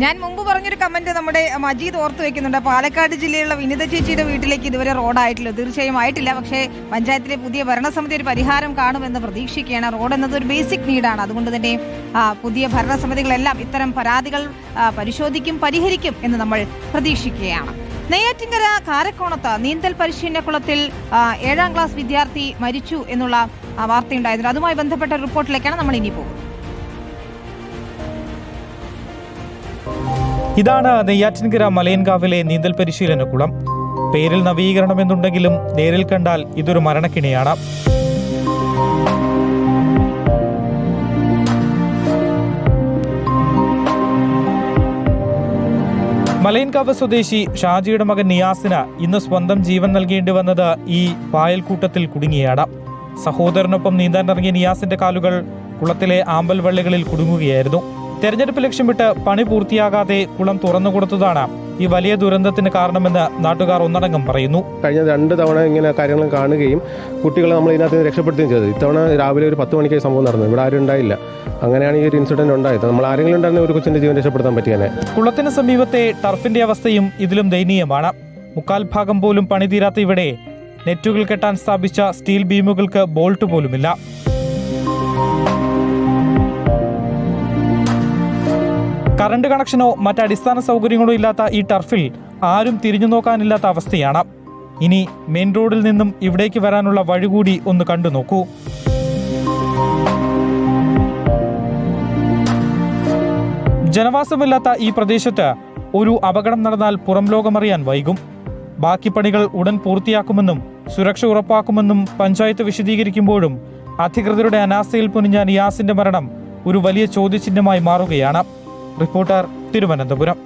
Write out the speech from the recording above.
ഞാൻ മുമ്പ് പറഞ്ഞൊരു കമന്റ് നമ്മുടെ മജീദ് ഓർത്തു വെക്കുന്നുണ്ട്. പാലക്കാട് ജില്ലയിലുള്ള വിനിത ചേച്ചിയുടെ വീട്ടിലേക്ക് ഇതുവരെ റോഡായിട്ടില്ല. തീർച്ചയായും ആയിട്ടില്ല. പക്ഷേ പഞ്ചായത്തിലെ പുതിയ ഭരണസമിതി ഒരു പരിഹാരം കാണുമെന്ന് പ്രതീക്ഷിക്കുകയാണ്. റോഡ് എന്നത് ഒരു ബേസിക് നീഡാണ്. അതുകൊണ്ട് തന്നെ പുതിയ ഭരണസമിതികളെല്ലാം ഇത്തരം പരാതികൾ പരിശോധിക്കും, പരിഹരിക്കും എന്ന് നമ്മൾ പ്രതീക്ഷിക്കുകയാണ്. നെയ്യാറ്റിൻകര കാരക്കോണത്ത് നീന്തൽ പരിശീലന കുളത്തിൽ 7ാം ക്ലാസ് വിദ്യാർത്ഥി മരിച്ചു എന്നുള്ള വാർത്തയുണ്ടായിരുന്നു. അതുമായി ബന്ധപ്പെട്ട റിപ്പോർട്ടിലേക്കാണ് നമ്മൾ ഇനി പോകുന്നത്. ഇതാണ് നെയ്യാറ്റിൻകര മലയൻകാവിലെ നീന്തൽ പരിശീലന കുളം. പേരിൽ നവീകരണമെന്നുണ്ടെങ്കിലും നേരിൽ കണ്ടാൽ ഇതൊരു മരണക്കിണിയാണ്. മലയൻകാവ് സ്വദേശി ഷാജിയുടെ മകൻ നിയാസിന് ഇന്ന് സ്വന്തം ജീവൻ നൽകേണ്ടി വന്നത് ഈ പായൽക്കൂട്ടത്തിൽ കുടുങ്ങിയാണ്. സഹോദരനൊപ്പം നീന്താനിറങ്ങിയ നിയാസിന്റെ കാലുകൾ കുളത്തിലെ ആമ്പൽ വള്ളികളിൽ കുടുങ്ങുകയായിരുന്നു. തെരഞ്ഞെടുപ്പ് ലക്ഷ്യമിട്ട് പണി പൂർത്തിയാകാതെ കുളം തുറന്നുകൊടുത്തതാണ് ഈ വലിയ ദുരന്തത്തിന് കാരണമെന്ന് നാട്ടുകാർ ഒന്നടങ്കം പറയുന്നു. കഴിഞ്ഞ 2 തവണ ഇങ്ങനെ കാര്യങ്ങൾ കാണുകയും കുട്ടികളെ നമ്മൾ ഇതിനകത്ത് നിന്ന് രക്ഷപ്പെടുത്തുകയും ചെയ്തത്. ഇത്തവണ രാവിലെ ഒരു 10 മണിക്ക് സംഭവം നടന്നു. ഇവിടെ ആരും ഉണ്ടായില്ല. അങ്ങനെയാണ് ഈ ഒരു ഇൻസിഡന്റ് ഉണ്ടായത്. നമ്മൾ ആരെങ്കിലും ഉണ്ടായിരുന്ന ഒരു കൊച്ചിന്റെ ജീവൻ രക്ഷപ്പെടുത്താൻ പറ്റിയാനെ. കുളത്തിന് സമീപത്തെ ടർഫിന്റെ അവസ്ഥയും ഇതിലും ദയനീയമാണ്. 1/4 ഭാഗം പോലും പണി തീരാത്ത ഇവിടെ നെറ്റുകൾ കെട്ടാൻ സ്ഥാപിച്ച സ്റ്റീൽ ബീമുകൾക്ക് ബോൾട്ട് പോലുമില്ല. കറണ്ട് കണക്ഷനോ മറ്റടിസ്ഥാന സൗകര്യങ്ങളോ ഇല്ലാത്ത ഈ ടർഫിൽ ആരും തിരിഞ്ഞു നോക്കാനില്ലാത്ത അവസ്ഥയാണ്. ഇനി മെയിൻ റോഡിൽ നിന്നും ഇവിടേക്ക് വരാനുള്ള വഴി കൂടി ഒന്ന് കണ്ടു നോക്കൂ. ജനവാസമില്ലാത്ത ഈ പ്രദേശത്ത് ഒരു അപകടം നടന്നാൽ പുറം ലോകമറിയാൻ വൈകും. ബാക്കി പണികൾ ഉടൻ പൂർത്തിയാക്കുമെന്നും സുരക്ഷ ഉറപ്പാക്കുമെന്നും പഞ്ചായത്ത് വിശദീകരിക്കുമ്പോഴും അധികൃതരുടെ അനാസ്ഥയിൽ പൊനിഞ്ഞ നിയാസിന്റെ മരണം ഒരു വലിയ ചോദ്യചിഹ്നമായി മാറുകയാണ്. റിപ്പോർട്ടർ, തിരുവനന്തപുരം.